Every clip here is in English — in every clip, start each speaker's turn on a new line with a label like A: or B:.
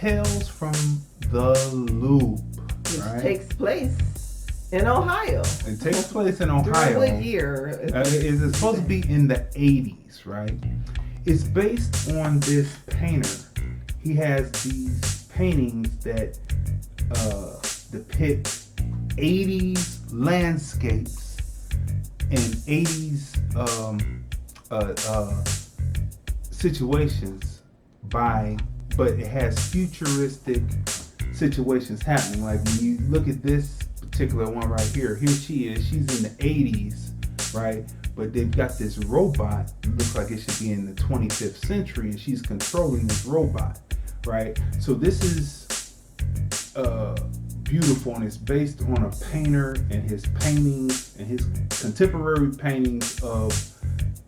A: Tales from the Loop,
B: which takes place in Ohio.
A: It takes place in Ohio.
B: During what year?
A: It's supposed to be in the 80s, right? It's based on this painter. He has these paintings that depict 80s landscapes and 80s situations but it has futuristic situations happening. Like when you look at this particular one right here she is, she's in the 80s, right? But they've got this robot, it looks like it should be in the 25th century, and she's controlling this robot, right? So this is beautiful, and it's based on a painter and his paintings and his contemporary paintings of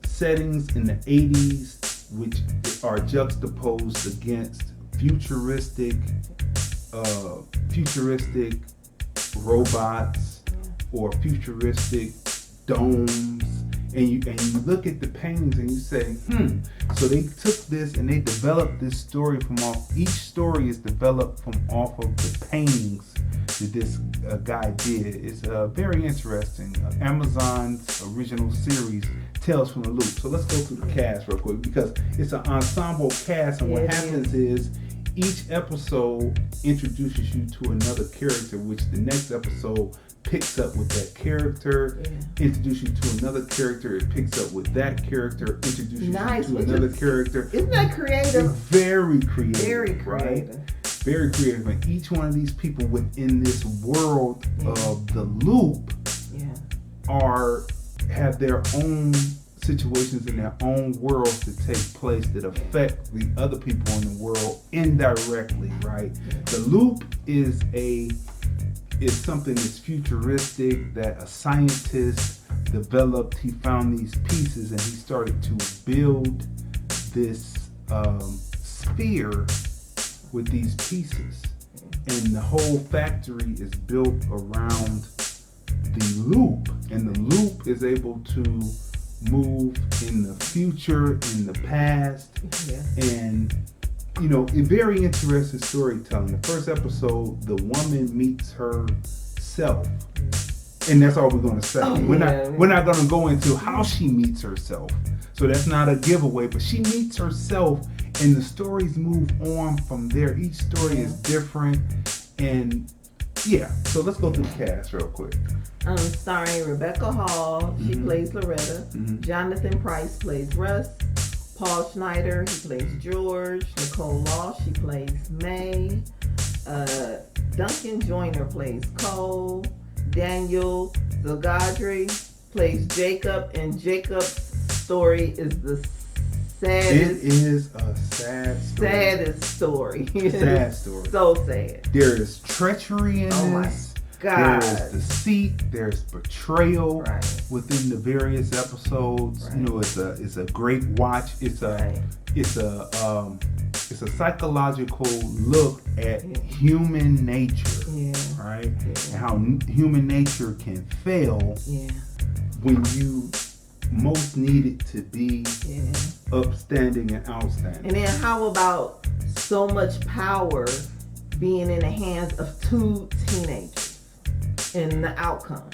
A: settings in the 80s, which are juxtaposed against futuristic robots or futuristic domes. And you look at the paintings and you say, so they took this and they developed this story each story is developed from off of the paintings that this guy did. It's very interesting. Amazon's original series, Tales from the Loop. So let's go through the cast real quick, because it's an ensemble cast, and what happens is each episode introduces you to another character, which the next episode picks up with that character, introduces you to another character, it picks up with that character, introduces you to another character.
B: Isn't that creative?
A: Very creative.
B: Very creative.
A: Right? Very creative. And each one of these people within this world of the loop have their own situations in their own worlds that take place that affect the other people in the world indirectly, right? The loop is something that's futuristic that a scientist developed. He found these pieces and he started to build this sphere with these pieces, and the whole factory is built around the loop, and the loop is able to move in the future, in the past, and very interesting storytelling. The first episode, the woman meets herself, and that's all we're going to say. We're not going to go into how she meets herself, so that's not a giveaway. But she meets herself, and the stories move on from there. Each story is different, and so let's go through the cast real quick.
B: Starring Rebecca Hall, she plays Loretta. Jonathan Price plays Russ. Paul Schneider, he plays George. Nicole Law, she plays May. Duncan Joyner plays Cole. Daniel Zagadri plays Jacob, and Jacob's story is the saddest.
A: It is a sad story.
B: Saddest story.
A: Sad story.
B: So sad.
A: There is treachery in this.
B: My God.
A: There's deceit. There's betrayal within the various episodes. It's a great watch. It's a psychological look at human nature, right? And how human nature can fail when you most need it to be upstanding and outstanding.
B: And then how about so much power being in the hands of two teenagers and the outcome?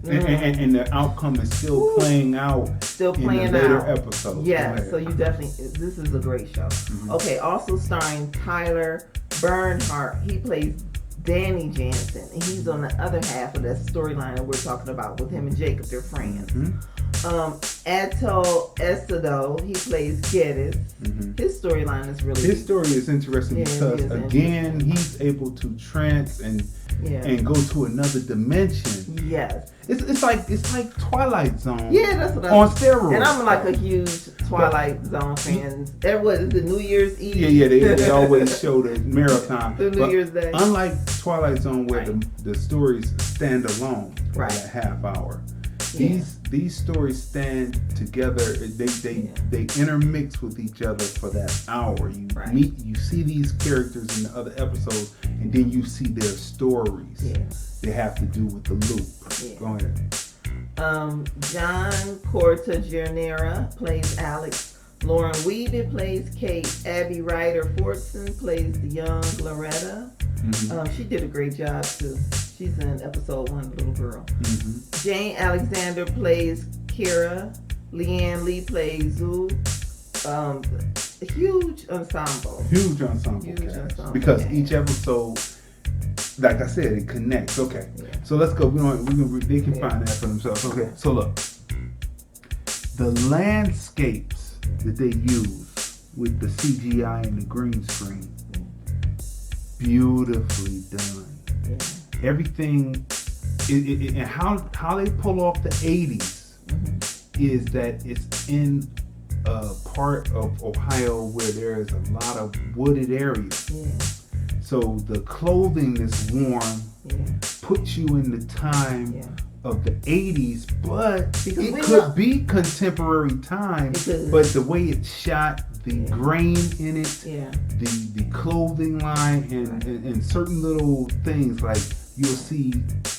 A: And the outcome is still playing out in the later episodes.
B: Yes, so you definitely, this is a great show. Okay, also starring Tyler Bernhardt. He plays Danny Jansen, and he's on the other half of that storyline that we're talking about with him and Jacob. They're friends. Ato Estado, he plays Geddes. His storyline is really...
A: His story is interesting because, again, he's able to trance and go to another dimension.
B: Yes.
A: It's like Twilight Zone.
B: Yeah, that's what
A: on steroids.
B: And I'm like a huge Twilight Zone fan. What is it, New Year's Eve?
A: Yeah, they always show the marathon.
B: The New Year's Day.
A: Unlike Twilight Zone, where the stories stand alone for that half hour. These stories stand together. They intermix with each other for that hour. You see these characters in the other episodes, and then you see their stories. They have to do with the loop. Go ahead.
B: John Cortagianera plays Alex. Lauren Whedon plays Kate. Abby Ryder Fortson plays the young Loretta. She did a great job too. She's in episode 1, the little girl. Jane Alexander plays Kira. Leanne Lee plays Zoo. A huge ensemble.
A: Huge ensemble. Because each episode, like I said, it connects. Okay. Yeah. So let's go. They can find that for themselves. Okay. So look. The landscapes that they use with the CGI and the green screen, beautifully done. Yeah. Everything, and how they pull off the 80s is that it's in a part of Ohio where there is a lot of wooded areas. Yeah. So the clothing that's worn puts you in the time of the 80s, but it could be contemporary time, but the way it's shot, the grain in it, the clothing line, and certain little things, like you'll see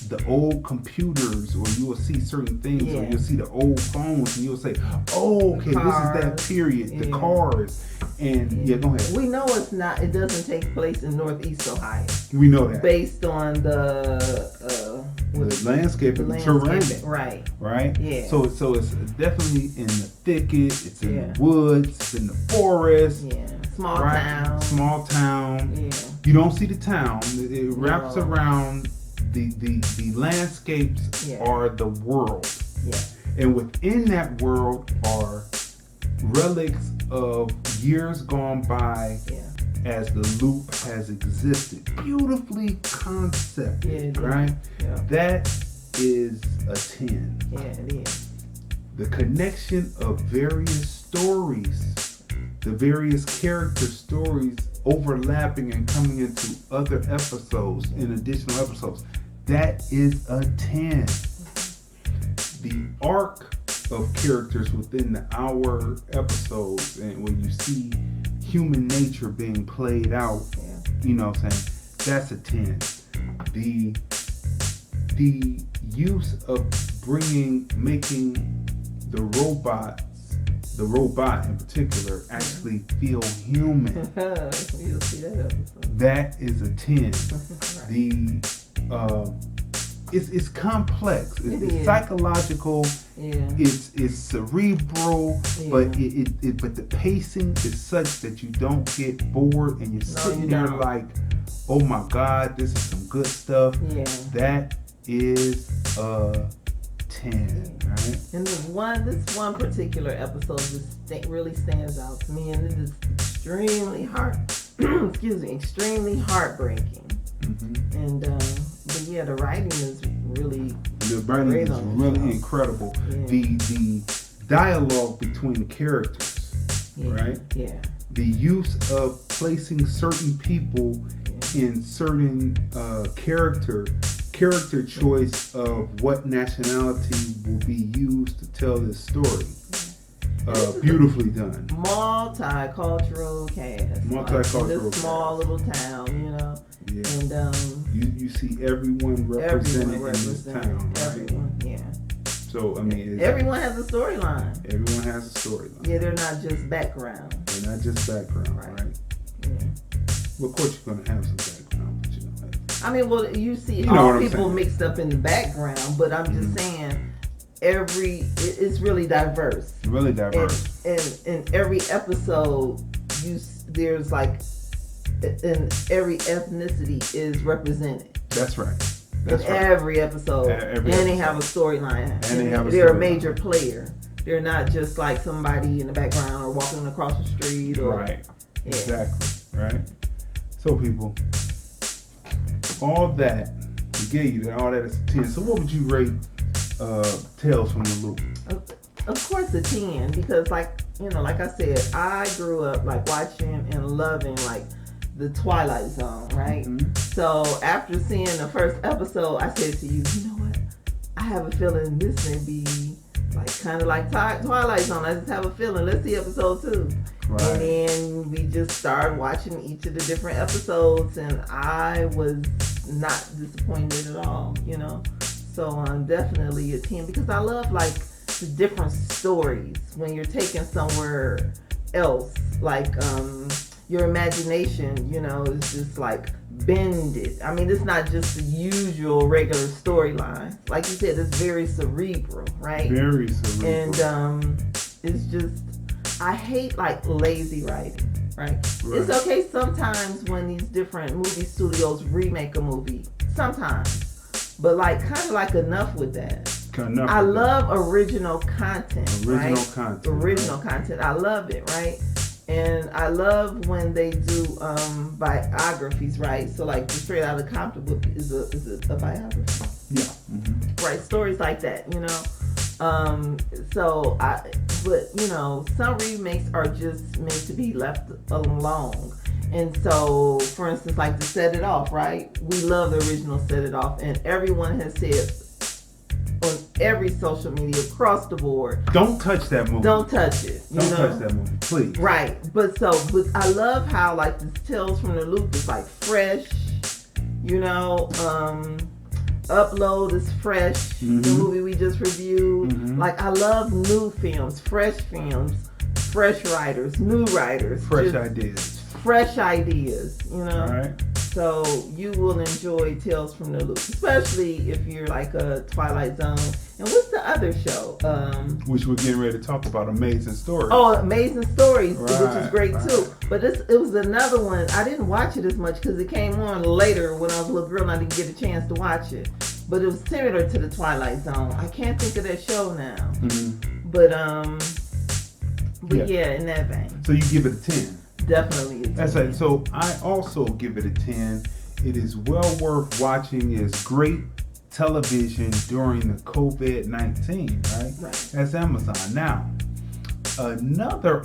A: the old computers, or you will see certain things, or you'll see the old phones, and you'll say, oh, okay, this is that period, the cars. And go ahead.
B: We know it doesn't take place in Northeast Ohio.
A: We know that.
B: Based on the
A: landscape and the terrain. Right? Yeah. So it's definitely in the thicket, it's in the woods, it's in the forest.
B: Yeah. Small town. Yeah.
A: You don't see the town. It wraps around the landscapes are the world. Yeah. And within that world are relics of years gone by as the loop has existed. Beautifully concept, right? Yeah. That is a 10.
B: Yeah, it is.
A: The connection of various stories, the various character stories overlapping and coming into other episodes, in additional episodes, that is a 10. The arc of characters within the hour episodes, and when you see human nature being played out, you know what I'm saying, that's a 10. The use of making the robot in particular, actually feel human.
B: You'll see that episode.
A: That is a 10. It's complex. It's psychological. Yeah. It's cerebral, but but the pacing is such that you don't get bored, and you're sitting there like, oh my God, this is some good stuff. Yeah. That is a 10, right?
B: And this one particular episode just really stands out to me, and it is extremely extremely heartbreaking. And the writing is really
A: incredible. Yeah. The dialogue between the characters, right? Yeah. The use of placing certain people in certain character choice of what nationality will be used to tell this story. Beautifully done.
B: Multicultural cast.
A: Multicultural
B: cast. Small little town, you know. Yeah. And
A: you see everyone represented in this town, right?
B: Everyone, yeah.
A: So I mean,
B: everyone has a storyline.
A: Everyone has a storyline.
B: Yeah, they're not just background.
A: Right? Yeah. Well, of course you're gonna have some background, but you know.
B: I mean, well, you see all people mixed up in the background, but I'm just saying. It's really diverse.
A: Really diverse.
B: And in every episode, there's like, and every ethnicity is represented.
A: That's right.
B: Every episode. And they have a storyline. They're a major player. They're not just like somebody in the background or walking across the street.
A: Right. Yeah. Exactly. Right. So people, all that, we gave you that, all that is a 10. So what would you rate Tales from the Loop?
B: Of course a 10, because like I said, I grew up like watching and loving like the Twilight Zone, right? Mm-hmm. So after seeing the first episode, I said to you, you know what? I have a feeling this may be like kind of like Twilight Zone. I just have a feeling. Let's see episode 2. Right. And then we just started watching each of the different episodes, and I was not disappointed at all, you know? So I'm definitely a 10, because I love like the different stories when you're taken somewhere else. Like your imagination, you know, is just like bended. I mean, it's not just the usual regular storyline. Like you said, it's very cerebral, right?
A: Very cerebral.
B: And it's just, I hate like lazy writing, right? It's okay sometimes when these different movie studios remake a movie, sometimes, but like kind of like enough with that. I love original content. Original content. I love it, right? And I love when they do biographies, right? So like the Straight Outta Compton book is a biography.
A: Yeah.
B: Mm-hmm. Right, stories like that, you know. But you know, some remakes are just meant to be left alone. And so, for instance, like to Set It Off, right? We love the original Set It Off, and everyone has said on every social media across the board,
A: don't touch that movie.
B: Don't touch it.
A: Don't touch that movie, please.
B: Right. But I love how like this Tales from the Loop is like fresh, you know, Upload is fresh,
A: mm-hmm.
B: the movie we just reviewed.
A: Mm-hmm.
B: Like I love new films, fresh writers, new writers. Fresh ideas, you know.
A: All right.
B: So you will enjoy Tales from the Loop, especially if you're like a Twilight Zone. And what's the other show?
A: Which we're getting ready to talk about, Amazing Stories.
B: Oh, Amazing Stories,
A: right,
B: which is great too. But it was another one. I didn't watch it as much because it came on later when I was a little girl and I didn't get a chance to watch it. But it was similar to the Twilight Zone. I can't think of that show now.
A: Mm-hmm.
B: But yeah, in that vein.
A: So you give it a 10.
B: Definitely.
A: That's right. So I also give it a 10. It is well worth watching. It's great television during the COVID-19, right? That's Amazon. Now, another